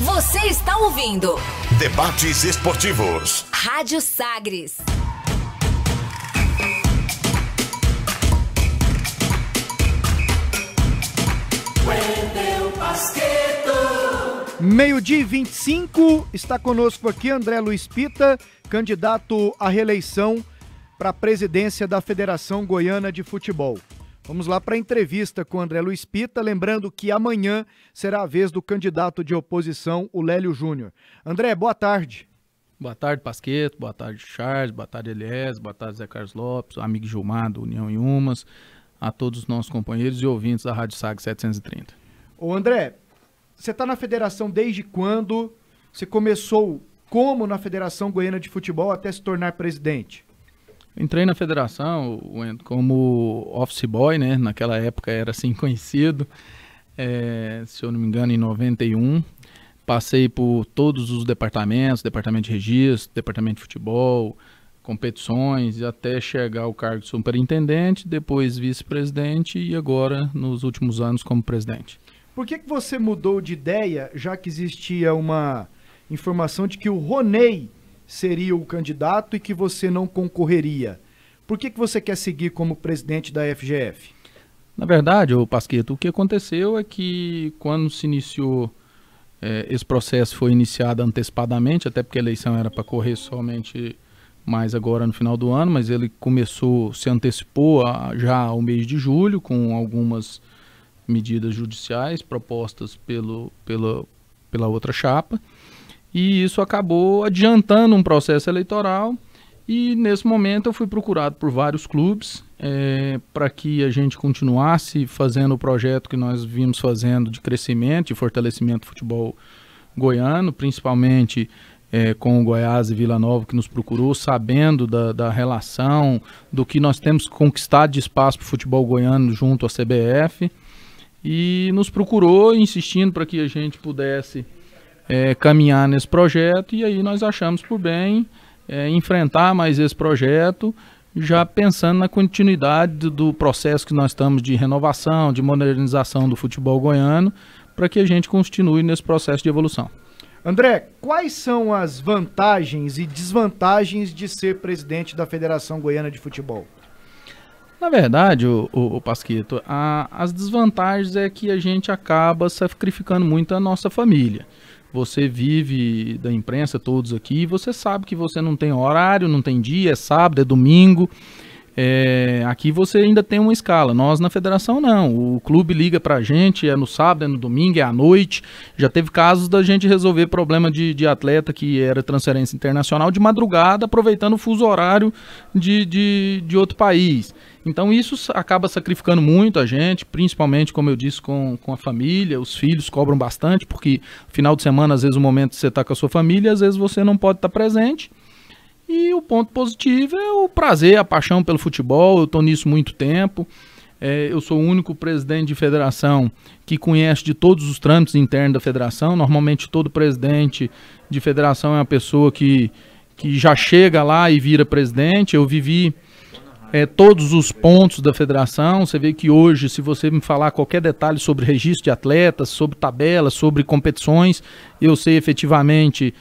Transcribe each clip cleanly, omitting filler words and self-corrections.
Você está ouvindo Debates Esportivos. Rádio Sagres. Meio-dia e 25, está conosco aqui André Luiz Pita, candidato à reeleição para a presidência da Federação Goiana de Futebol. Vamos lá para a entrevista com o André Luiz Pita, lembrando que amanhã será a vez do candidato de oposição, o Lélio Júnior. André, boa tarde. Boa tarde, Pasqueto, boa tarde, Charles, boa tarde, Elias, boa tarde, Zé Carlos Lopes, amigo Gilmar do União em Umas, a todos os nossos companheiros e ouvintes da Rádio Sagres 730. Ô André, você está na federação desde quando? Você começou como na Federação Goiana de Futebol até se tornar presidente? Entrei na federação como office boy, né? Naquela época era assim conhecido, se eu não me engano em 91. Passei por todos os departamentos, departamento de registro, departamento de futebol, competições, e até chegar ao cargo de superintendente, depois vice-presidente e agora nos últimos anos como presidente. Por que você mudou de ideia, já que existia uma informação de que o Roney seria o candidato e que você não concorreria? Por que você quer seguir como presidente da FGF? Na verdade, Pasqueto, o que aconteceu é que quando se iniciou, esse processo foi iniciado antecipadamente, até porque a eleição era para correr somente mais agora no final do ano, mas ele se antecipou já ao mês de julho, com algumas medidas judiciais propostas pela outra chapa. E isso acabou adiantando um processo eleitoral e nesse momento eu fui procurado por vários clubes para que a gente continuasse fazendo o projeto que nós vimos fazendo de crescimento e fortalecimento do futebol goiano, principalmente com o Goiás e Vila Nova, que nos procurou, sabendo da relação, do que nós temos conquistado de espaço para o futebol goiano junto à CBF, e nos procurou insistindo para que a gente pudesse caminhar nesse projeto, e aí nós achamos por bem enfrentar mais esse projeto, já pensando na continuidade do processo que nós estamos de renovação, de modernização do futebol goiano, para que a gente continue nesse processo de evolução. André, quais são as vantagens e desvantagens de ser presidente da Federação Goiana de Futebol? Na verdade, o Pasqueto, as desvantagens é que a gente acaba sacrificando muito a nossa família. Você vive da imprensa, todos aqui, você sabe que você não tem horário, não tem dia, é sábado, é domingo. Aqui você ainda tem uma escala, nós na federação não. O clube liga pra gente, é no sábado, é no domingo, é à noite. Já teve casos da gente resolver problema de atleta que era transferência internacional de madrugada, aproveitando o fuso horário de outro país. Então isso acaba sacrificando muito a gente, principalmente, como eu disse, com a família. Os filhos cobram bastante, porque final de semana, às vezes o momento você está com a sua família, às vezes você não pode estar presente. E o ponto positivo é o prazer, a paixão pelo futebol. Eu estou nisso há muito tempo. Eu sou o único presidente de federação que conhece de todos os trâmites internos da federação. Normalmente todo presidente de federação é uma pessoa que já chega lá e vira presidente. Eu vivi todos os pontos da federação. Você vê que hoje, se você me falar qualquer detalhe sobre registro de atletas, sobre tabelas, sobre competições, eu sei efetivamente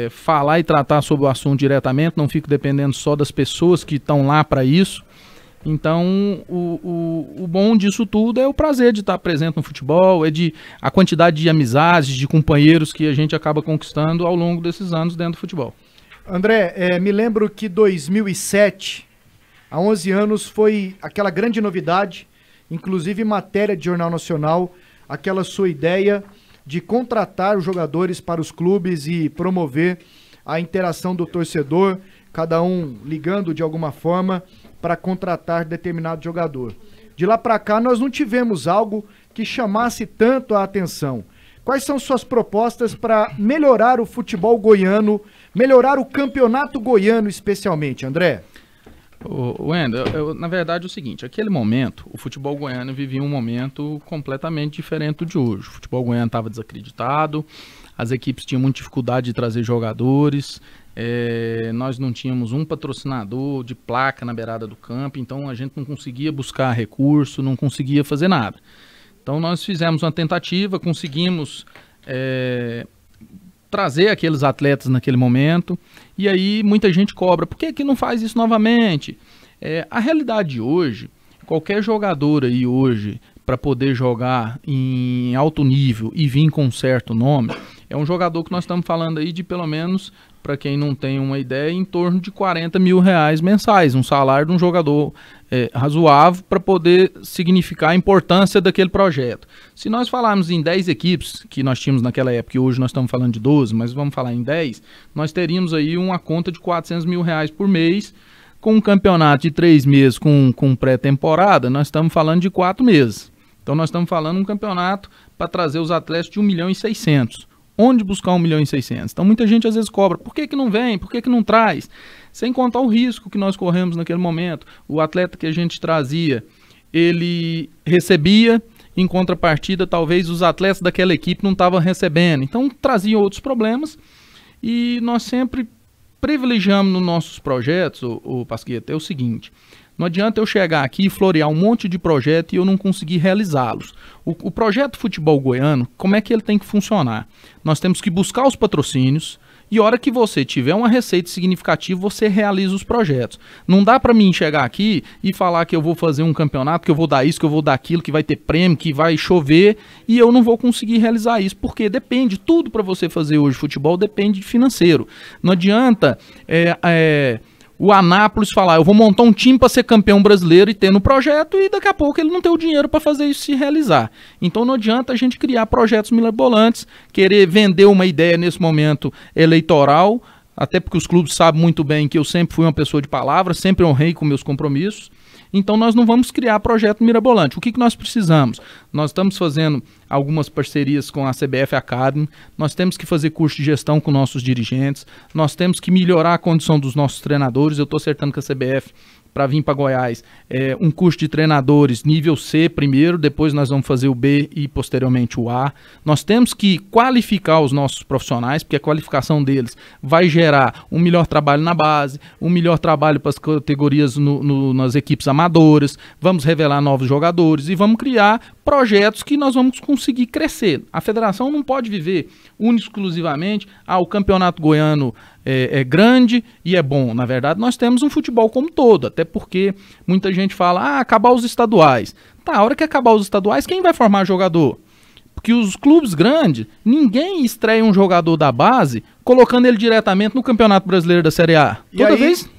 falar e tratar sobre o assunto diretamente, não fico dependendo só das pessoas que estão lá para isso. Então, o bom disso tudo é o prazer de estar presente no futebol, a quantidade de amizades, de companheiros que a gente acaba conquistando ao longo desses anos dentro do futebol. André, me lembro que 2007, há 11 anos, foi aquela grande novidade, inclusive matéria de Jornal Nacional, aquela sua ideia de contratar os jogadores para os clubes e promover a interação do torcedor, cada um ligando de alguma forma para contratar determinado jogador. De lá para cá nós não tivemos algo que chamasse tanto a atenção. Quais são suas propostas para melhorar o futebol goiano, melhorar o campeonato goiano especialmente, André? Wendel, na verdade é o seguinte, aquele momento, o futebol goiano vivia um momento completamente diferente do de hoje. O futebol goiano estava desacreditado, as equipes tinham muita dificuldade de trazer jogadores, nós não tínhamos um patrocinador de placa na beirada do campo, então a gente não conseguia buscar recurso, não conseguia fazer nada. Então nós fizemos uma tentativa, conseguimos trazer aqueles atletas naquele momento, e aí muita gente cobra, por que não faz isso novamente? A realidade de hoje, qualquer jogador aí hoje, para poder jogar em alto nível e vir com um certo nome, é um jogador que nós estamos falando aí de pelo menos, para quem não tem uma ideia, em torno de R$40 mil mensais, um salário de um jogador razoável para poder significar a importância daquele projeto. Se nós falarmos em 10 equipes, que nós tínhamos naquela época, e hoje nós estamos falando de 12, mas vamos falar em 10, nós teríamos aí uma conta de R$400 mil por mês, com um campeonato de 3 meses com pré-temporada, nós estamos falando de 4 meses. Então nós estamos falando de um campeonato para trazer os atletas de 1.600.000. Onde buscar 1.600.000? Então muita gente às vezes cobra, por que não vem, por que não traz? Sem contar o risco que nós corremos naquele momento. O atleta que a gente trazia, ele recebia, em contrapartida talvez os atletas daquela equipe não estavam recebendo. Então traziam outros problemas e nós sempre privilegiamos nos nossos projetos, o Pasqueta, é o seguinte: não adianta eu chegar aqui e florear um monte de projeto e eu não conseguir realizá-los. O projeto Futebol Goiano, como é que ele tem que funcionar? Nós temos que buscar os patrocínios e a hora que você tiver uma receita significativa, você realiza os projetos. Não dá para mim chegar aqui e falar que eu vou fazer um campeonato, que eu vou dar isso, que eu vou dar aquilo, que vai ter prêmio, que vai chover e eu não vou conseguir realizar isso, porque depende, tudo para você fazer hoje futebol depende de financeiro. Não adianta o Anápolis falar, eu vou montar um time para ser campeão brasileiro e ter no projeto e daqui a pouco ele não tem o dinheiro para fazer isso se realizar. Então não adianta a gente criar projetos mirabolantes, querer vender uma ideia nesse momento eleitoral, até porque os clubes sabem muito bem que eu sempre fui uma pessoa de palavra, sempre honrei com meus compromissos. Então nós não vamos criar projeto mirabolante. O que nós precisamos? Nós estamos fazendo algumas parcerias com a CBF Academy, nós temos que fazer curso de gestão com nossos dirigentes, nós temos que melhorar a condição dos nossos treinadores. Eu estou acertando com a CBF para vir para Goiás, um curso de treinadores nível C primeiro, depois nós vamos fazer o B e posteriormente o A. Nós temos que qualificar os nossos profissionais, porque a qualificação deles vai gerar um melhor trabalho na base, um melhor trabalho para as categorias nas equipes amadoras, vamos revelar novos jogadores e vamos criar projetos que nós vamos conseguir crescer. A federação não pode viver exclusivamente, o campeonato goiano é grande e é bom. Na verdade, nós temos um futebol como todo, até porque muita gente fala, acabar os estaduais. Tá, a hora que acabar os estaduais, quem vai formar jogador? Porque os clubes grandes, ninguém estreia um jogador da base colocando ele diretamente no Campeonato Brasileiro da Série A.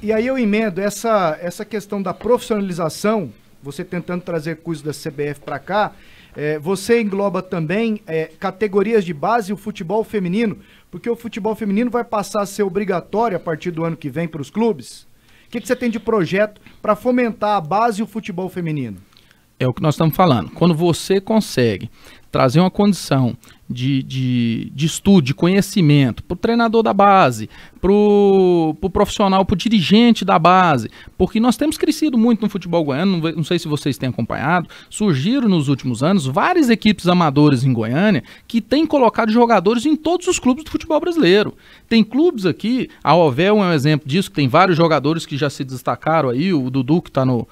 E aí eu emendo essa questão da profissionalização, você tentando trazer curso da CBF para cá, você engloba também categorias de base e o futebol feminino, porque o futebol feminino vai passar a ser obrigatório a partir do ano que vem para os clubes. O que você tem de projeto para fomentar a base e o futebol feminino? É o que nós estamos falando. Quando você consegue trazer uma condição de estudo, de conhecimento para o treinador da base, para o profissional, para o dirigente da base, porque nós temos crescido muito no futebol goiano, não sei se vocês têm acompanhado, surgiram nos últimos anos várias equipes amadoras em Goiânia que têm colocado jogadores em todos os clubes do futebol brasileiro. Tem clubes aqui, a Ovel é um exemplo disso, que tem vários jogadores que já se destacaram aí, o Dudu que está no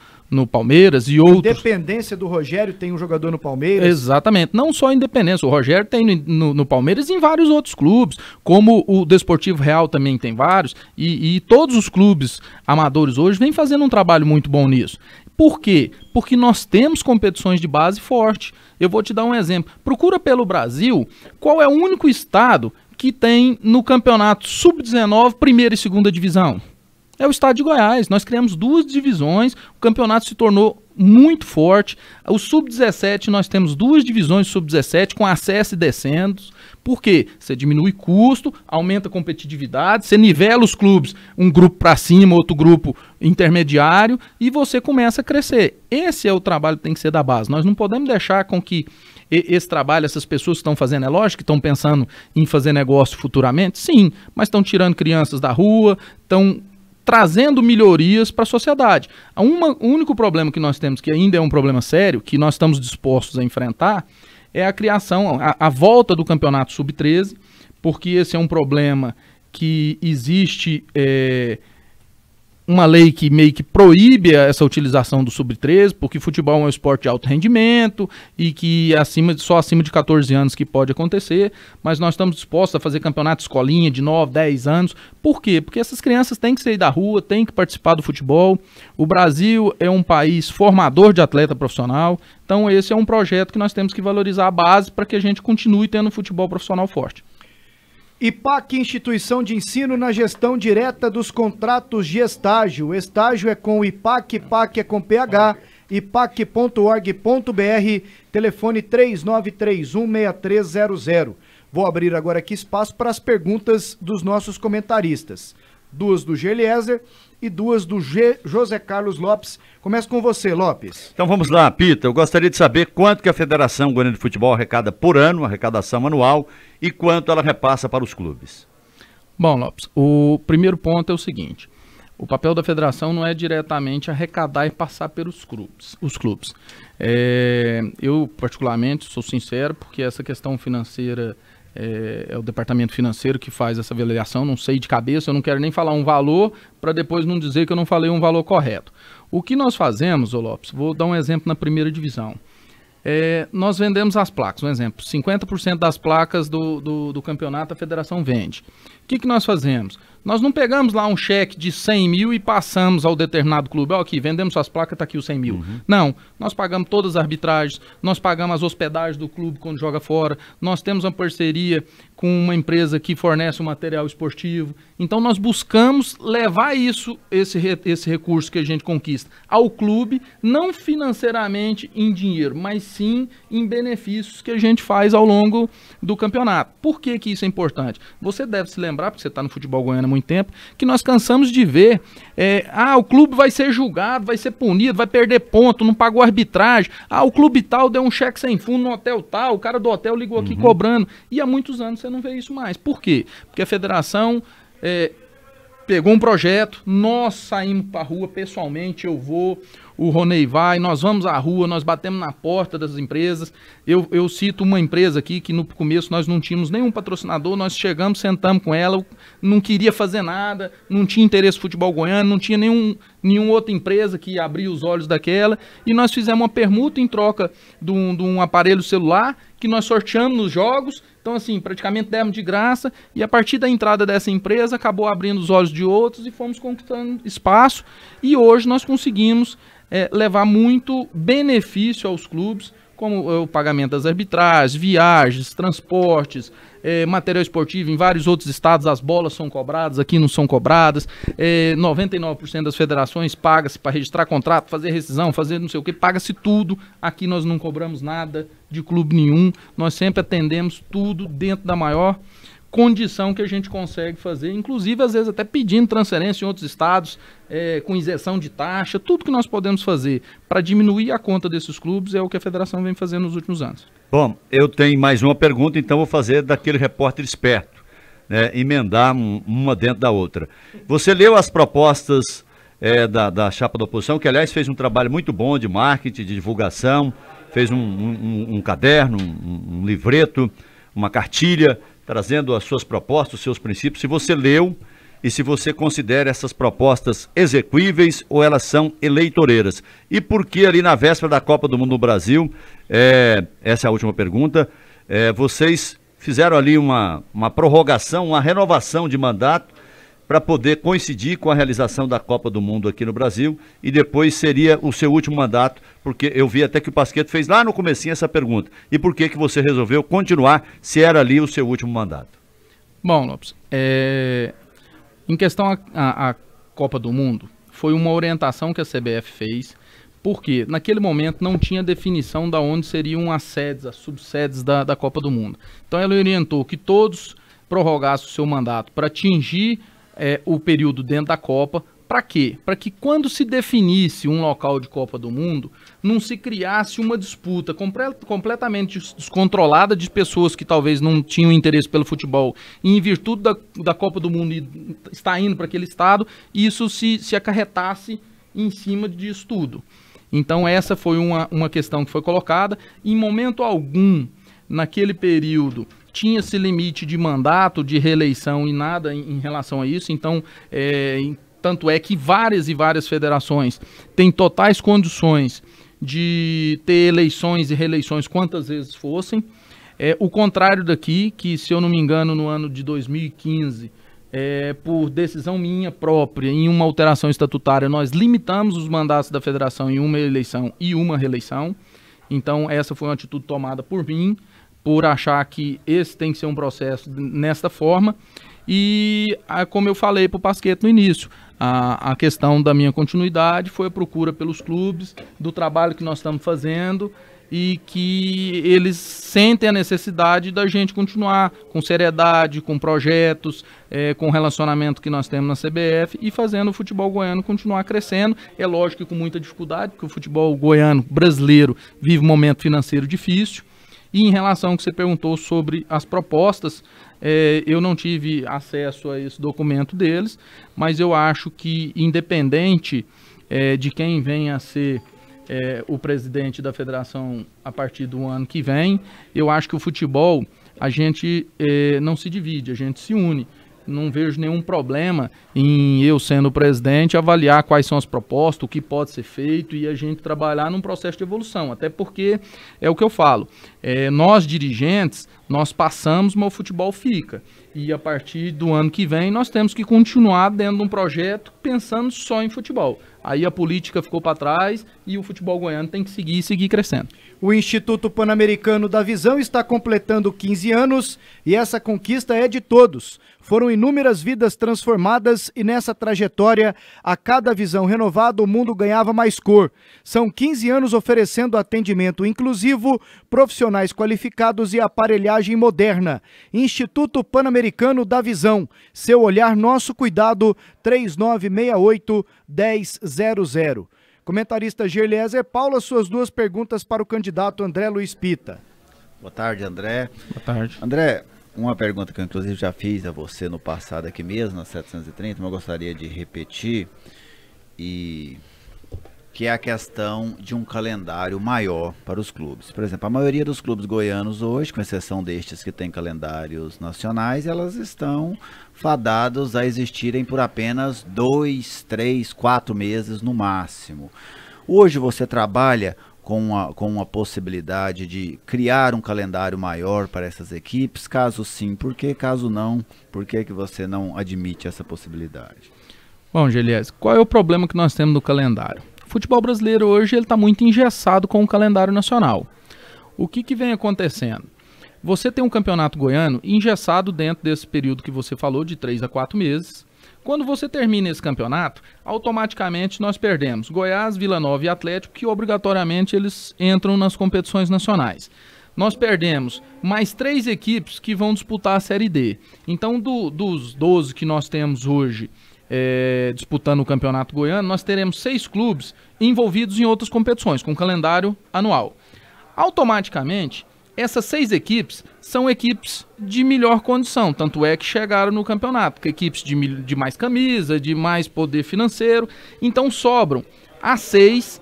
Palmeiras e outros. Independência do Rogério tem um jogador no Palmeiras. Exatamente, não só Independência, o Rogério tem no Palmeiras e em vários outros clubes, como o Desportivo Real também tem vários, e todos os clubes amadores hoje vêm fazendo um trabalho muito bom nisso. Por quê? Porque nós temos competições de base forte. Eu vou te dar um exemplo. Procura pelo Brasil qual é o único estado que tem no campeonato Sub-19 primeira e segunda divisão. É o estado de Goiás. Nós criamos 2 divisões, o campeonato se tornou muito forte. O Sub-17, nós temos 2 divisões Sub-17 com acesso e descendos. Por quê? Você diminui custo, aumenta a competitividade, você nivela os clubes, um grupo para cima, outro grupo intermediário, e você começa a crescer. Esse é o trabalho que tem que ser da base. Nós não podemos deixar com que esse trabalho, essas pessoas que estão fazendo, é lógico que estão pensando em fazer negócio futuramente, sim, mas estão tirando crianças da rua, estão trazendo melhorias para a sociedade. O único problema que nós temos, que ainda é um problema sério, que nós estamos dispostos a enfrentar, é a criação, a volta do campeonato Sub-13, porque esse é um problema que existe uma lei que meio que proíbe essa utilização do sub-13, porque futebol é um esporte de alto rendimento e que só acima de 14 anos que pode acontecer, mas nós estamos dispostos a fazer campeonato escolinha de 9, 10 anos. Por quê? Porque essas crianças têm que sair da rua, têm que participar do futebol. O Brasil é um país formador de atleta profissional, então esse é um projeto que nós temos que valorizar a base para que a gente continue tendo futebol profissional forte. IPAC, instituição de ensino na gestão direta dos contratos de estágio. O estágio é com o IPAC, IPAC é com PH, ipac.org.br, telefone 39316300. Vou abrir agora aqui espaço para as perguntas dos nossos comentaristas. 2 do Geliezer e 2 do José Carlos Lopes. Começo com você, Lopes. Então vamos lá, Pita. Eu gostaria de saber quanto que a Federação Goiana de Futebol arrecada por ano, arrecadação anual, e quanto ela repassa para os clubes. Bom, Lopes, o primeiro ponto é o seguinte: o papel da federação não é diretamente arrecadar e passar pelos clubes. Eu, particularmente, sou sincero, porque essa questão financeira é o departamento financeiro que faz essa avaliação, não sei de cabeça, eu não quero nem falar um valor para depois não dizer que eu não falei um valor correto. O que nós fazemos, ô Lopes, vou dar um exemplo na primeira divisão. Nós vendemos as placas, um exemplo, 50% das placas do campeonato a federação vende. O que nós fazemos? Nós não pegamos lá um cheque de 100 mil e passamos ao determinado clube, aqui, vendemos suas placas, tá aqui os 100 mil. Uhum. Não, nós pagamos todas as arbitragens, nós pagamos as hospedagens do clube quando joga fora, nós temos uma parceria com uma empresa que fornece o material esportivo. Então nós buscamos levar esse recurso que a gente conquista ao clube, não financeiramente em dinheiro, mas sim em benefícios que a gente faz ao longo do campeonato. Por que isso é importante? Você deve se lembrar, porque você está no futebol goiano há muito tempo, que nós cansamos de ver, o clube vai ser julgado, vai ser punido, vai perder ponto, não pagou arbitragem, o clube tal deu um cheque sem fundo no hotel tal, o cara do hotel ligou aqui cobrando, e há muitos anos você não vê isso mais. Por quê? Porque a federação pegou um projeto, nós saímos para a rua pessoalmente, eu vou, o Ronei vai, nós vamos à rua, nós batemos na porta das empresas. Eu cito uma empresa aqui que no começo nós não tínhamos nenhum patrocinador, nós chegamos, sentamos com ela, não queria fazer nada, não tinha interesse no futebol goiano, não tinha nenhuma outra empresa que abria os olhos daquela, e nós fizemos uma permuta em troca de um aparelho celular que nós sorteamos nos jogos. Então, assim, praticamente demos de graça, e a partir da entrada dessa empresa acabou abrindo os olhos de outros e fomos conquistando espaço, e hoje nós conseguimos levar muito benefício aos clubes, como o pagamento das arbitragens, viagens, transportes, material esportivo. Em vários outros estados as bolas são cobradas, aqui não são cobradas, 99% das federações paga-se para registrar contrato, fazer rescisão, fazer não sei o que, paga-se tudo. Aqui nós não cobramos nada de clube nenhum, nós sempre atendemos tudo dentro da maior condição que a gente consegue fazer, inclusive às vezes até pedindo transferência em outros estados, com isenção de taxa. Tudo que nós podemos fazer para diminuir a conta desses clubes é o que a federação vem fazendo nos últimos anos. Bom, eu tenho mais uma pergunta, então vou fazer daquele repórter esperto, emendar uma dentro da outra. Você leu as propostas da chapa da oposição, que aliás fez um trabalho muito bom de marketing, de divulgação, fez um caderno, um livreto, uma cartilha, trazendo as suas propostas, os seus princípios. Se você leu e se você considera essas propostas execuíveis ou elas são eleitoreiras. E por que ali na véspera da Copa do Mundo no Brasil, essa é a última pergunta, vocês fizeram ali uma prorrogação, uma renovação de mandato para poder coincidir com a realização da Copa do Mundo aqui no Brasil, e depois seria o seu último mandato, porque eu vi até que o Pasquetto fez lá no comecinho essa pergunta. E por que você resolveu continuar se era ali o seu último mandato? Bom, Lopes, em questão à Copa do Mundo, foi uma orientação que a CBF fez, porque naquele momento não tinha definição de onde seriam as sedes, as subsedes da Copa do Mundo. Então ela orientou que todos prorrogassem o seu mandato para atingir o período dentro da Copa. Para quê? Para que quando se definisse um local de Copa do Mundo, não se criasse uma disputa completamente descontrolada de pessoas que talvez não tinham interesse pelo futebol, e em virtude da Copa do Mundo está indo para aquele estado, isso se acarretasse em cima disso tudo. Então essa foi uma questão que foi colocada. Em momento algum, naquele período, tinha-se limite de mandato, de reeleição e nada em relação a isso. Então, tanto é que várias e várias federações têm totais condições de ter eleições e reeleições quantas vezes fossem. O contrário daqui, que se eu não me engano no ano de 2015, por decisão minha própria, em uma alteração estatutária, nós limitamos os mandatos da federação em uma eleição e uma reeleição. Então essa foi uma atitude tomada por mim, por achar que esse tem que ser um processo nesta forma. E como eu falei para o Pasquetto no início, a questão da minha continuidade foi a procura pelos clubes, do trabalho que nós estamos fazendo, e que eles sentem a necessidade da gente continuar com seriedade, com projetos, com o relacionamento que nós temos na CBF e fazendo o futebol goiano continuar crescendo. É lógico que com muita dificuldade, porque o futebol goiano brasileiro vive um momento financeiro difícil. E em relação ao que você perguntou sobre as propostas, eu não tive acesso a esse documento deles, mas eu acho que independente de quem venha a ser o presidente da federação a partir do ano que vem, eu acho que o futebol, a gente não se divide, a gente se une. Não vejo nenhum problema em eu, sendo o presidente, avaliar quais são as propostas, o que pode ser feito e a gente trabalhar num processo de evolução. Até porque é o que eu falo, nós dirigentes, nós passamos, mas o futebol fica. E a partir do ano que vem nós temos que continuar dentro de um projeto pensando só em futebol. Aí a política ficou para trás e o futebol goiano tem que seguir crescendo. O Instituto Pan-Americano da Visão está completando 15 anos e essa conquista é de todos. Foram inúmeras vidas transformadas e nessa trajetória, a cada visão renovada, o mundo ganhava mais cor. São 15 anos oferecendo atendimento inclusivo, profissionais qualificados e aparelhagem moderna. Instituto Pan-Americano da Visão. Seu olhar, nosso cuidado, 3968-1000. Comentarista Gerliezer Paula, suas duas perguntas para o candidato André Luiz Pita. Boa tarde, André. Boa tarde. André, uma pergunta que eu inclusive já fiz a você no passado aqui mesmo, na 730, mas eu gostaria de repetir, que é a questão de um calendário maior para os clubes. Por exemplo, a maioria dos clubes goianos hoje, com exceção destes que têm calendários nacionais, elas estão fadados a existirem por apenas 2, 3, 4 meses no máximo. Hoje você trabalha com a possibilidade de criar um calendário maior para essas equipes? Caso sim, por quê? Caso não, por que você não admite essa possibilidade? Bom, Gelies, qual é o problema que nós temos no calendário? O futebol brasileiro hoje está muito engessado com o calendário nacional. O que vem acontecendo? Você tem um campeonato goiano engessado dentro desse período que você falou, de 3 a 4 meses. Quando você termina esse campeonato, automaticamente nós perdemos Goiás, Vila Nova e Atlético, que obrigatoriamente eles entram nas competições nacionais. Nós perdemos mais 3 equipes que vão disputar a Série D. Então, dos 12 que nós temos hoje disputando o campeonato goiano, nós teremos 6 clubes envolvidos em outras competições, com calendário anual. Automaticamente, essas 6 equipes são equipes de melhor condição, tanto é que chegaram no campeonato, equipes de mais camisa, de mais poder financeiro. Então sobram as 6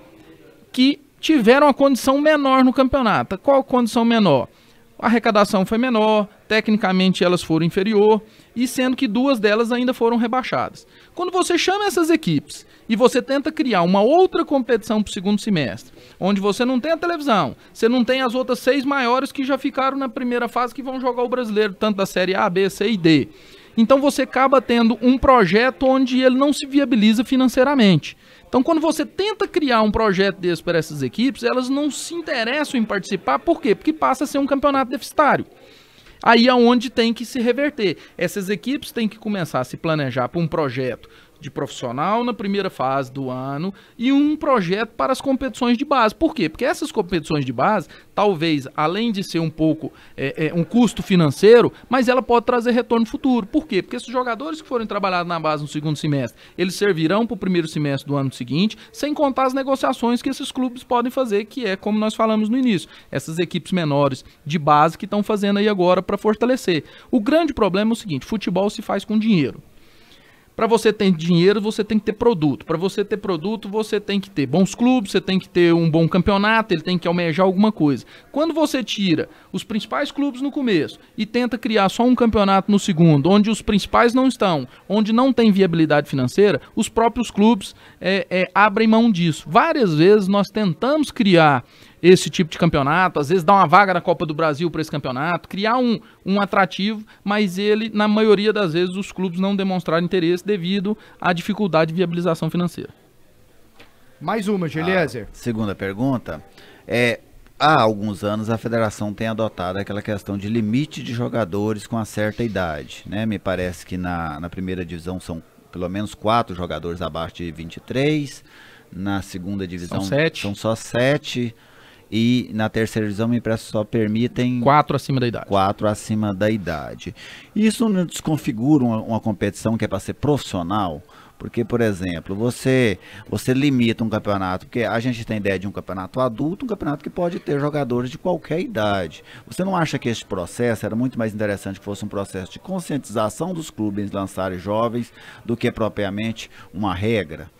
que tiveram a condição menor no campeonato. Qual a condição menor? A arrecadação foi menor, tecnicamente elas foram inferior, e sendo que 2 delas ainda foram rebaixadas. Quando você chama essas equipes e você tenta criar uma outra competição para o segundo semestre, onde você não tem a televisão, você não tem as outras 6 maiores que já ficaram na primeira fase que vão jogar o brasileiro, tanto da Série A, B, C e D. Então você acaba tendo um projeto onde ele não se viabiliza financeiramente. Então quando você tenta criar um projeto desse para essas equipes, elas não se interessam em participar. Por quê? Porque passa a ser um campeonato deficitário. Aí é onde tem que se reverter. Essas equipes têm que começar a se planejar para um projeto de profissional na primeira fase do ano e um projeto para as competições de base. Por quê? Porque essas competições de base, talvez, além de ser um pouco um custo financeiro, mas ela pode trazer retorno futuro. Por quê? Porque esses jogadores que forem trabalhados na base no segundo semestre, eles servirão para o primeiro semestre do ano seguinte, sem contar as negociações que esses clubes podem fazer, que é como nós falamos no início, essas equipes menores de base que estão fazendo aí agora para fortalecer. O grande problema é o seguinte: futebol se faz com dinheiro. Para você ter dinheiro, você tem que ter produto. Para você ter produto, você tem que ter bons clubes, você tem que ter um bom campeonato, ele tem que almejar alguma coisa. Quando você tira os principais clubes no começo e tenta criar só um campeonato no segundo, onde os principais não estão, onde não tem viabilidade financeira, os próprios clubes abrem mão disso. Várias vezes nós tentamos criar esse tipo de campeonato, às vezes dar uma vaga na Copa do Brasil para esse campeonato, criar um atrativo, mas ele, na maioria das vezes, os clubes não demonstraram interesse devido à dificuldade de viabilização financeira. Mais uma, Geliezer. Segunda pergunta, há alguns anos a federação tem adotado aquela questão de limite de jogadores com uma certa idade, né? Me parece que na primeira divisão são pelo menos 4 jogadores abaixo de 23, na segunda divisão são só 7, e na terceira divisão me parece que só permitem 4 acima da idade. 4 acima da idade. Isso não desconfigura uma competição que é para ser profissional? Porque, por exemplo, você limita um campeonato, porque a gente tem ideia de um campeonato adulto, um campeonato que pode ter jogadores de qualquer idade. Você não acha que esse processo era muito mais interessante que fosse um processo de conscientização dos clubes lançarem jovens do que propriamente uma regra?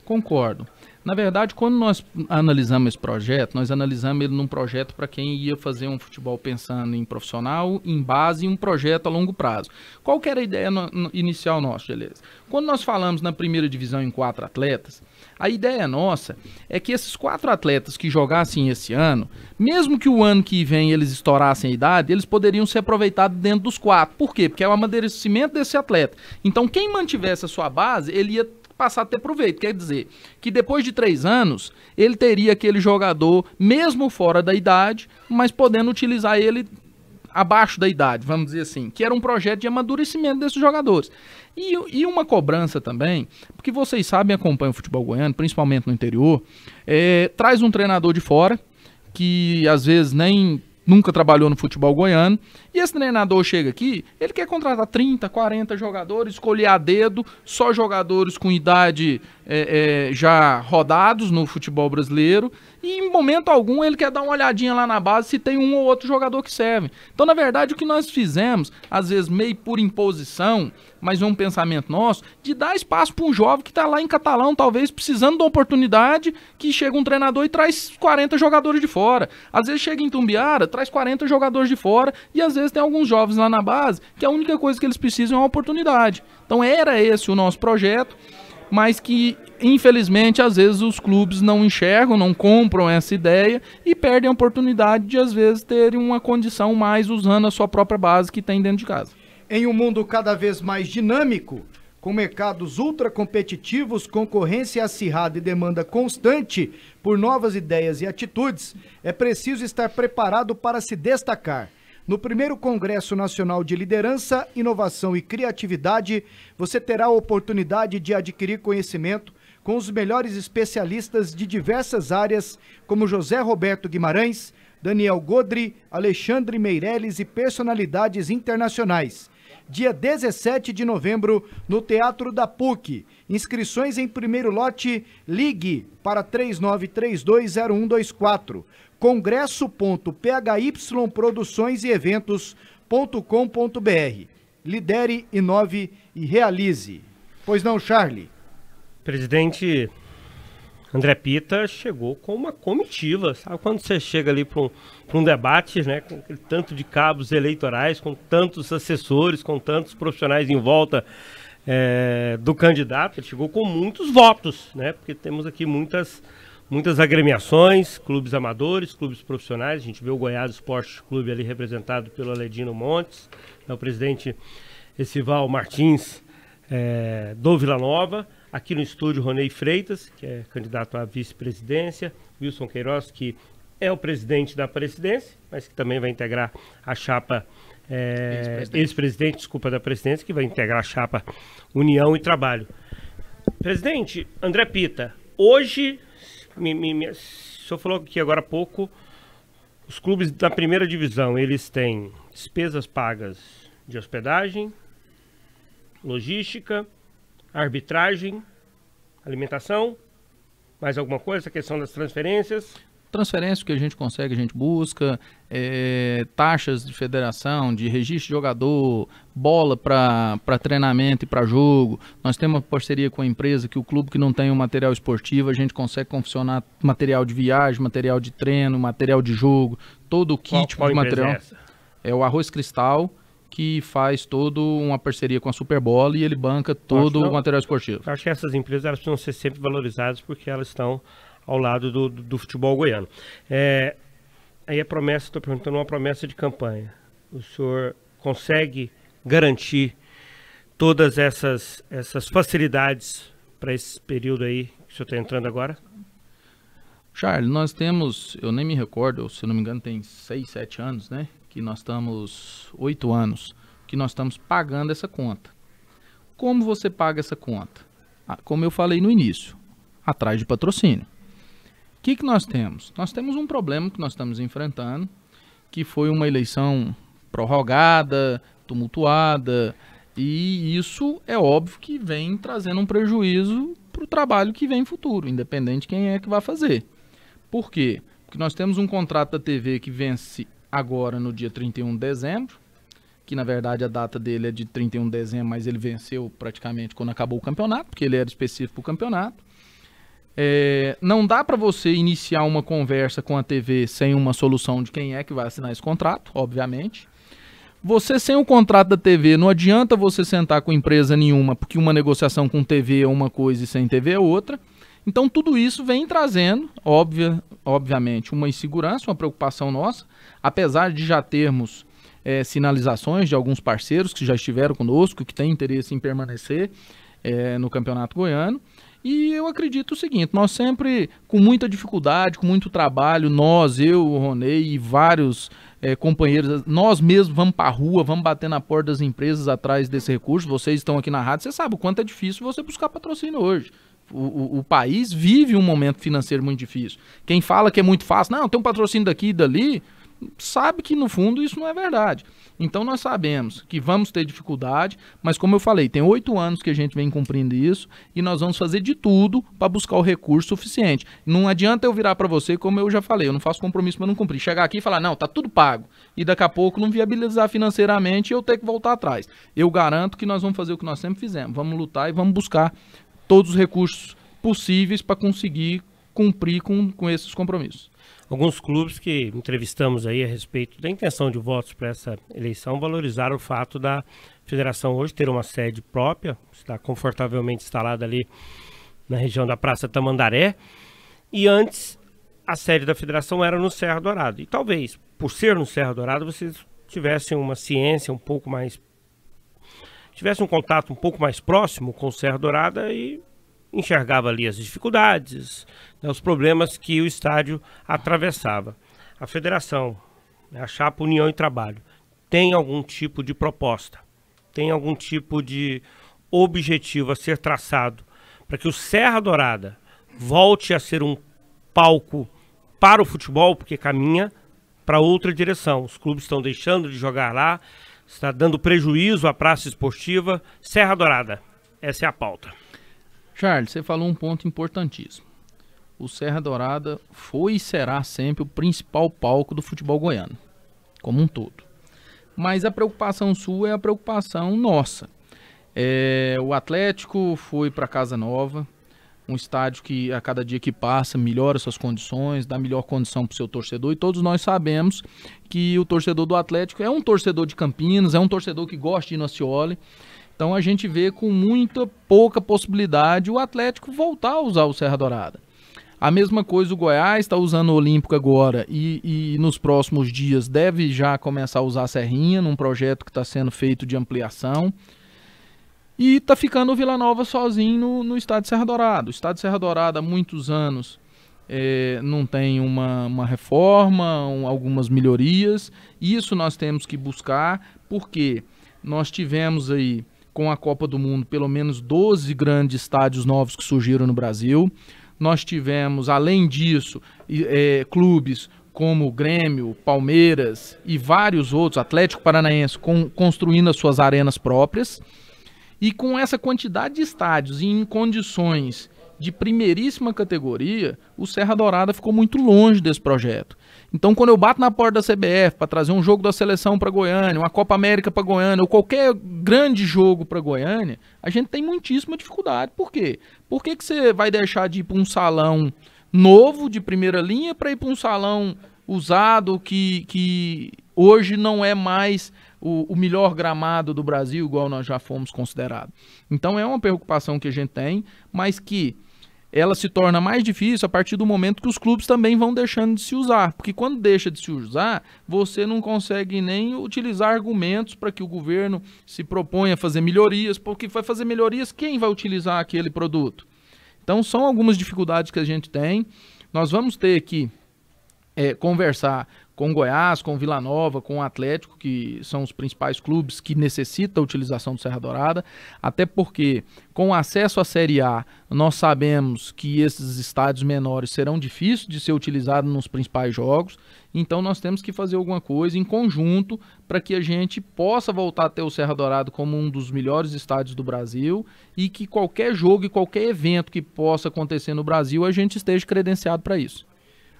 Concordo. Na verdade, quando nós analisamos esse projeto, nós analisamos ele num projeto para quem ia fazer um futebol pensando em profissional, em base, em um projeto a longo prazo. Qual que era a ideia inicial nossa, beleza? Quando nós falamos na primeira divisão em 4 atletas, a ideia nossa é que esses 4 atletas que jogassem esse ano, mesmo que o ano que vem eles estourassem a idade, eles poderiam ser aproveitados dentro dos 4. Por quê? Porque é o amadurecimento desse atleta. Então, quem mantivesse a sua base, ele ia passar a ter proveito, quer dizer, que depois de 3 anos, ele teria aquele jogador, mesmo fora da idade, mas podendo utilizar ele abaixo da idade, vamos dizer assim, que era um projeto de amadurecimento desses jogadores. E uma cobrança também, porque vocês sabem, acompanham o futebol goiano, principalmente no interior, traz um treinador de fora, que às vezes nunca trabalhou no futebol goiano, e esse treinador chega aqui, ele quer contratar 30, 40 jogadores, escolher a dedo, só jogadores com idade já rodados no futebol brasileiro, e em momento algum ele quer dar uma olhadinha lá na base se tem um ou outro jogador que serve. Então, na verdade, o que nós fizemos, às vezes meio por imposição, mas é um pensamento nosso, de dar espaço para um jovem que está lá em Catalão, talvez precisando de uma oportunidade, que chega um treinador e traz 40 jogadores de fora. Às vezes chega em Tumbiara, traz 40 jogadores de fora, e às vezes tem alguns jovens lá na base, que a única coisa que eles precisam é uma oportunidade. Então era esse o nosso projeto, mas que, infelizmente, às vezes os clubes não enxergam, não compram essa ideia e perdem a oportunidade de, às vezes, terem uma condição mais usando a sua própria base que tem dentro de casa. Em um mundo cada vez mais dinâmico, com mercados ultra competitivos, concorrência acirrada e demanda constante por novas ideias e atitudes, é preciso estar preparado para se destacar. No primeiro Congresso Nacional de Liderança, Inovação e Criatividade, você terá a oportunidade de adquirir conhecimento com os melhores especialistas de diversas áreas, como José Roberto Guimarães, Daniel Godri, Alexandre Meirelles e personalidades internacionais. Dia 17 de novembro, no Teatro da PUC. Inscrições em primeiro lote, ligue para 39320124. congresso.phyproduções e eventos.com.br. Lidere, inove e realize. Pois não, Charlie? Presidente André Pita chegou com uma comitiva, sabe? Quando você chega ali para um debate, né, com aquele tanto de cabos eleitorais, com tantos assessores, com tantos profissionais em volta do candidato, ele chegou com muitos votos, né? Porque temos aqui muitas agremiações, clubes amadores, clubes profissionais. A gente vê o Goiás Esporte Clube ali representado pelo Aledino Montes, o presidente Essival Martins do Vila Nova. Aqui no estúdio, Ronei Freitas, que é candidato à vice-presidência, Wilson Queiroz, que é o presidente da presidência, mas que também vai integrar a chapa ex-presidente, desculpa, da presidência, que vai integrar a chapa União e Trabalho. Presidente André Pita, hoje, o senhor falou aqui agora há pouco, os clubes da primeira divisão, eles têm despesas pagas de hospedagem, logística, arbitragem, alimentação, mais alguma coisa, a questão das transferências? transferência que a gente consegue, a gente busca, taxas de federação, de registro de jogador, bola para treinamento e para jogo. Nós temos uma parceria com a empresa que o clube que não tem um material esportivo, a gente consegue confeccionar material de viagem, material de treino, material de jogo, todo o kit de material. É o Arroz Cristal, que faz toda uma parceria com a Superbola e ele banca todo o material esportivo. Eu acho que essas empresas elas precisam ser sempre valorizadas porque elas estão ao lado do futebol goiano. Aí a promessa, estou perguntando uma promessa de campanha. O senhor consegue garantir todas essas facilidades para esse período aí que o senhor está entrando agora? Charles, nós temos, eu nem me recordo, se não me engano tem 6, 7 anos, né? Que nós estamos, 8 anos, que nós estamos pagando essa conta. Como você paga essa conta? Como eu falei no início, atrás de patrocínio. O que nós temos? Nós temos um problema que nós estamos enfrentando, que foi uma eleição prorrogada, tumultuada, e isso é óbvio que vem trazendo um prejuízo para o trabalho que vem em futuro, independente de quem é que vai fazer. Por quê? Porque nós temos um contrato da TV que vence agora no dia 31 de dezembro, que na verdade a data dele é de 31 de dezembro, mas ele venceu praticamente quando acabou o campeonato, porque ele era específico para o campeonato. Não dá para você iniciar uma conversa com a TV sem uma solução de quem é que vai assinar esse contrato, obviamente. Você sem o contrato da TV, não adianta você sentar com empresa nenhuma, porque uma negociação com TV é uma coisa e sem TV é outra. Então tudo isso vem trazendo, obviamente, uma insegurança, uma preocupação nossa, apesar de já termos sinalizações de alguns parceiros que já estiveram conosco, que têm interesse em permanecer no Campeonato Goiano. E eu acredito o seguinte, nós sempre, com muita dificuldade, com muito trabalho, nós, eu, o Ronei e vários companheiros, nós mesmos vamos para a rua, vamos bater na porta das empresas atrás desse recurso. Vocês estão aqui na rádio, você sabe o quanto é difícil você buscar patrocínio hoje. O país vive um momento financeiro muito difícil. Quem fala que é muito fácil, não, tem um patrocínio daqui e dali, sabe que no fundo isso não é verdade. Então nós sabemos que vamos ter dificuldade, mas como eu falei, tem 8 anos que a gente vem cumprindo isso e nós vamos fazer de tudo para buscar o recurso suficiente. Não adianta eu virar para você, como eu já falei, eu não faço compromisso para não cumprir. Chegar aqui e falar, não, tá tudo pago, e daqui a pouco não viabilizar financeiramente e eu ter que voltar atrás. Eu garanto que nós vamos fazer o que nós sempre fizemos, vamos lutar e vamos buscar todos os recursos possíveis para conseguir cumprir com esses compromissos. Alguns clubes que entrevistamos aí a respeito da intenção de votos para essa eleição valorizaram o fato da federação hoje ter uma sede própria, está confortavelmente instalada ali na região da Praça Tamandaré, e antes a sede da federação era no Serra Dourada. E talvez, por ser no Serra Dourada, vocês tivessem uma ciência um pouco mais... tivessem um contato um pouco mais próximo com o Serra Dourada e enxergava ali as dificuldades, né, os problemas que o estádio atravessava. A federação, a Chapa União e Trabalho, tem algum tipo de proposta, tem algum tipo de objetivo a ser traçado para que o Serra Dourada volte a ser um palco para o futebol, porque caminha para outra direção. Os clubes estão deixando de jogar lá, está dando prejuízo à praça esportiva. Serra Dourada, essa é a pauta. Charles, você falou um ponto importantíssimo. O Serra Dourada foi e será sempre o principal palco do futebol goiano, como um todo. Mas a preocupação sua é a preocupação nossa. O Atlético foi para Casa Nova, um estádio que a cada dia que passa melhora suas condições, dá melhor condição para o seu torcedor, e todos nós sabemos que o torcedor do Atlético é um torcedor de Campinas, é um torcedor que gosta de ir no Ascioli. Então a gente vê com muita pouca possibilidade o Atlético voltar a usar o Serra Dourada. A mesma coisa o Goiás está usando o Olímpico agora e nos próximos dias deve já começar a usar a Serrinha num projeto que está sendo feito de ampliação. E está ficando o Vila Nova sozinho no estádio Serra Dourada. O estádio Serra Dourada há muitos anos não tem uma reforma, algumas melhorias. Isso nós temos que buscar porque nós tivemos aí com a Copa do Mundo pelo menos 12 grandes estádios novos que surgiram no Brasil. Nós tivemos, além disso, clubes como Grêmio, Palmeiras e vários outros, Atlético Paranaense, construindo as suas arenas próprias. E com essa quantidade de estádios e em condições de primeiríssima categoria, o Serra Dourada ficou muito longe desse projeto. Então, quando eu bato na porta da CBF para trazer um jogo da seleção para Goiânia, uma Copa América para Goiânia, ou qualquer grande jogo para Goiânia, a gente tem muitíssima dificuldade. Por quê? Por que você vai deixar de ir para um salão novo, de primeira linha, para ir para um salão usado, que hoje não é mais o melhor gramado do Brasil, igual nós já fomos considerados? Então, é uma preocupação que a gente tem, mas que ela se torna mais difícil a partir do momento que os clubes também vão deixando de se usar. Porque quando deixa de se usar, você não consegue nem utilizar argumentos para que o governo se proponha a fazer melhorias, porque vai fazer melhorias, quem vai utilizar aquele produto? Então são algumas dificuldades que a gente tem. Nós vamos ter que conversar com Goiás, com Vila Nova, com o Atlético, que são os principais clubes que necessitam a utilização do Serra Dourada, até porque com o acesso à Série A, nós sabemos que esses estádios menores serão difíceis de ser utilizados nos principais jogos, então nós temos que fazer alguma coisa em conjunto para que a gente possa voltar a ter o Serra Dourada como um dos melhores estádios do Brasil e que qualquer jogo e qualquer evento que possa acontecer no Brasil, a gente esteja credenciado para isso.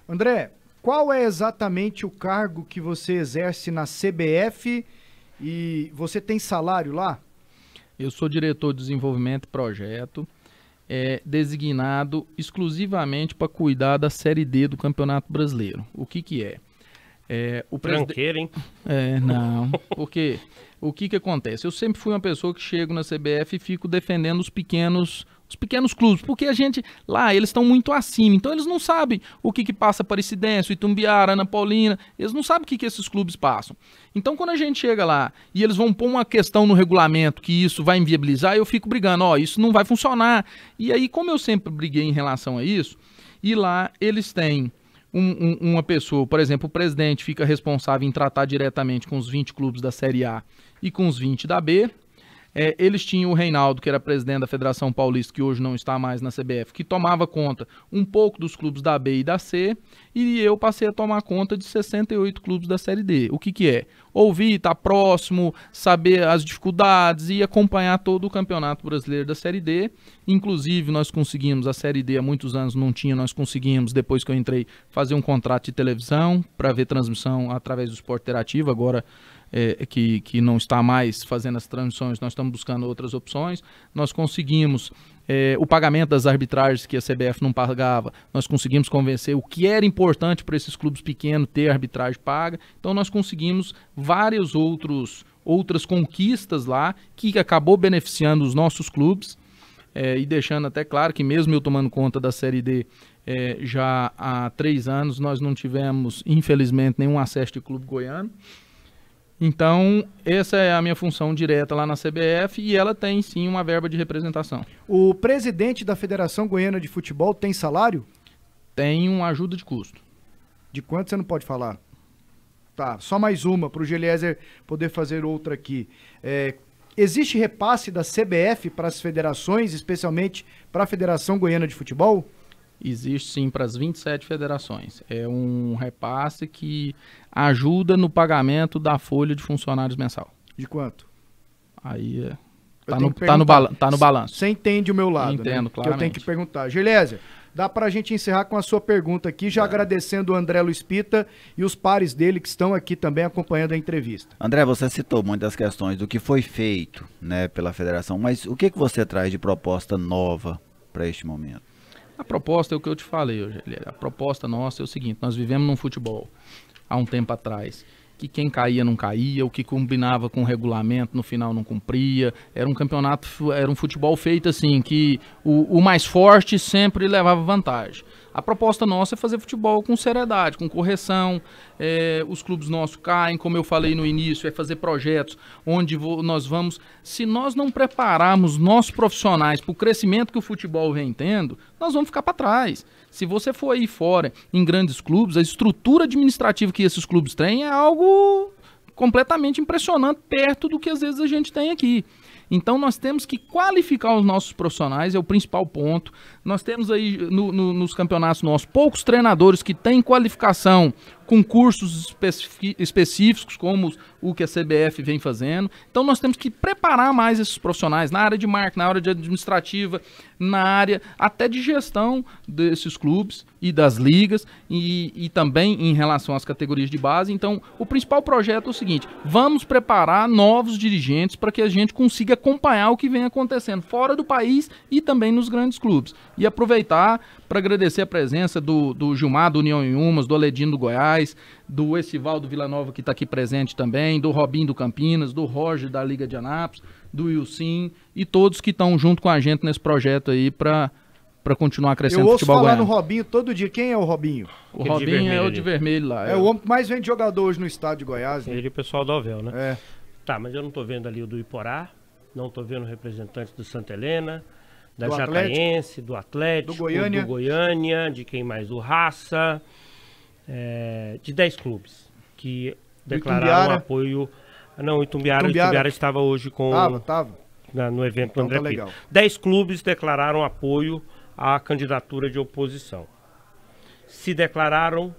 André, qual é exatamente o cargo que você exerce na CBF e você tem salário lá? Eu sou diretor de desenvolvimento e projeto, designado exclusivamente para cuidar da Série D do Campeonato Brasileiro. O que é? Tranqueiro, hein? Não, porque o que acontece? Eu sempre fui uma pessoa que chego na CBF e fico defendendo os pequenos clubes, porque a gente, lá, eles estão muito acima, então eles não sabem o que passa Aparecidense, Itumbiara, Ana Paulina, eles não sabem o que esses clubes passam. Então quando a gente chega lá e eles vão pôr uma questão no regulamento que isso vai inviabilizar, eu fico brigando, isso não vai funcionar. E aí, como eu sempre briguei em relação a isso, e lá eles têm uma pessoa, por exemplo, o presidente fica responsável em tratar diretamente com os 20 clubes da Série A e com os 20 da B. Eles tinham o Reinaldo, que era presidente da Federação Paulista, que hoje não está mais na CBF, que tomava conta um pouco dos clubes da B e da C, e eu passei a tomar conta de 68 clubes da Série D. O que é? Ouvir, estar próximo, saber as dificuldades e acompanhar todo o Campeonato Brasileiro da Série D. Inclusive, nós conseguimos, a Série D há muitos anos não tinha, nós conseguimos, depois que eu entrei, fazer um contrato de televisão para ver transmissão através do Esporte Interativo. Agora, que não está mais fazendo as transmissões, nós estamos buscando outras opções. Nós conseguimos o pagamento das arbitragens que a CBF não pagava, nós conseguimos convencer o que era importante para esses clubes pequenos ter arbitragem paga. Então nós conseguimos várias outras conquistas lá que acabou beneficiando os nossos clubes e deixando até claro que mesmo eu tomando conta da Série D já há 3 anos, nós não tivemos, infelizmente, nenhum acesso de clube goiano. Então, essa é a minha função direta lá na CBF e ela tem, sim, uma verba de representação. O presidente da Federação Goiana de Futebol tem salário? Tem uma ajuda de custo. De quanto você não pode falar? Tá, só mais uma para o Geliezer poder fazer outra aqui. Existe repasse da CBF para as federações, especialmente para a Federação Goiana de Futebol? Existe sim para as 27 federações. É um repasse que ajuda no pagamento da folha de funcionários mensal. De quanto? Aí tá no balanço. Você entende o meu lado, Entendo, né? claramente. Que eu tenho que perguntar. Geliezer, dá para a gente encerrar com a sua pergunta aqui, já agradecendo o André Luiz Pita e os pares dele que estão aqui também acompanhando a entrevista. André, você citou muitas questões do que foi feito, né, pela federação, mas o que você traz de proposta nova para este momento? A proposta é o que eu te falei, a proposta nossa é o seguinte: nós vivemos num futebol há um tempo atrás que quem caía não caía, o que combinava com o regulamento no final não cumpria, era um campeonato, era um futebol feito assim, que o mais forte sempre levava vantagem. A proposta nossa é fazer futebol com seriedade, com correção. Os clubes nossos caem, como eu falei no início, é fazer projetos onde nós vamos... Se nós não prepararmos nossos profissionais para o crescimento que o futebol vem tendo, nós vamos ficar para trás. Se você for aí fora, em grandes clubes, a estrutura administrativa que esses clubes têm é algo completamente impressionante, perto do que às vezes a gente tem aqui. Então nós temos que qualificar os nossos profissionais, é o principal ponto. Nós temos aí nos campeonatos nossos poucos treinadores que têm qualificação com cursos específicos, como o que a CBF vem fazendo. Então nós temos que preparar mais esses profissionais na área de marketing, na área de administrativa, na área até de gestão desses clubes e das ligas e também em relação às categorias de base. Então o principal projeto é o seguinte: vamos preparar novos dirigentes para que a gente consiga acompanhar o que vem acontecendo fora do país e também nos grandes clubes. E aproveitar para agradecer a presença do Gilmar, do União em Umas, do Aledino do Goiás, do Esivaldo Villanova, que está aqui presente também, do Robinho do Campinas, do Roger da Liga de Anápolis, do Wilson e todos que estão junto com a gente nesse projeto aí para continuar crescendo o futebol goiano. Eu ouço falar no Robinho todo dia. Quem é o Robinho? O Robinho é o de vermelho lá. É o homem que mais vende jogador hoje no estado de Goiás. Né? Ele e o pessoal do Ovel, né? É. Tá, mas eu não tô vendo ali o do Iporá, não tô vendo representantes do Santa Helena, da Do Jataense, do Atlético, do Goiânia. de quem mais? Do Raça, de 10 clubes que declararam Itumbiara. apoio. Não, o Itumbiara estava hoje com Tava. no evento Então do André tá Pita. legal. 10 clubes declararam apoio à candidatura de oposição. Se declararam,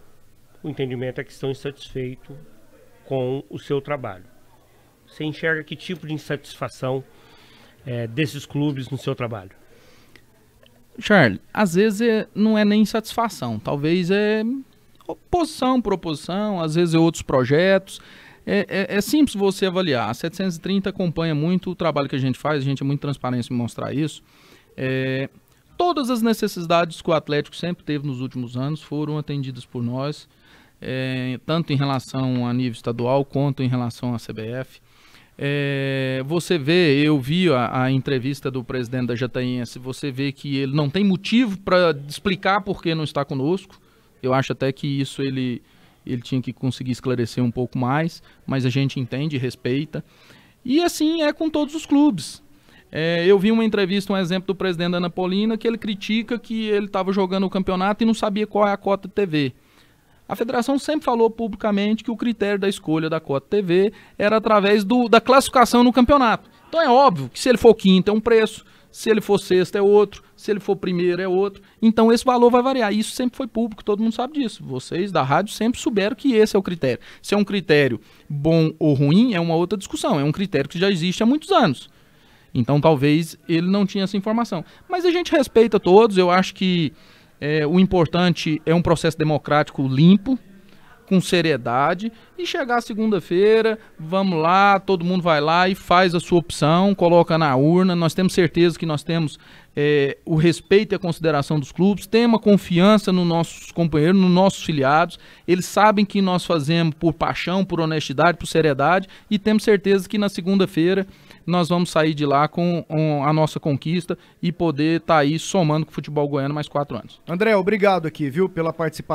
o entendimento é que estão insatisfeitos com o seu trabalho. Você enxerga que tipo de insatisfação desses clubes no seu trabalho? Charles, às vezes não é nem insatisfação, talvez é oposição por oposição, às vezes é outros projetos. É simples você avaliar. A 730 acompanha muito o trabalho que a gente faz, a gente é muito transparente em mostrar isso. Todas as necessidades que o Atlético sempre teve nos últimos anos foram atendidas por nós, tanto em relação a nível estadual quanto em relação à CBF. Você vê, eu vi a entrevista do presidente da Jataense, você vê que ele não tem motivo para explicar por que não está conosco. Eu acho até que isso ele tinha que conseguir esclarecer um pouco mais, mas a gente entende e respeita. E assim é com todos os clubes. Eu vi uma entrevista, um exemplo do presidente da Anapolina, que ele critica que ele estava jogando o campeonato e não sabia qual é a cota de TV. A federação sempre falou publicamente que o critério da escolha da cota TV era através da classificação no campeonato. Então é óbvio que se ele for quinto é um preço, se ele for sexto é outro, se ele for primeiro é outro. Então esse valor vai variar. Isso sempre foi público, todo mundo sabe disso. Vocês da rádio sempre souberam que esse é o critério. Se é um critério bom ou ruim é uma outra discussão. É um critério que já existe há muitos anos. Então talvez ele não tinha essa informação. Mas a gente respeita todos, eu acho que o importante é um processo democrático limpo, com seriedade, e chegar segunda-feira, vamos lá, todo mundo vai lá e faz a sua opção, coloca na urna. Nós temos certeza que nós temos o respeito e a consideração dos clubes, temos a confiança nos nossos companheiros, nos nossos filiados. Eles sabem que nós fazemos por paixão, por honestidade, por seriedade, e temos certeza que na segunda-feira nós vamos sair de lá com a nossa conquista e poder estar aí somando com o futebol goiano mais 4 anos. André, obrigado aqui, viu, pela participação.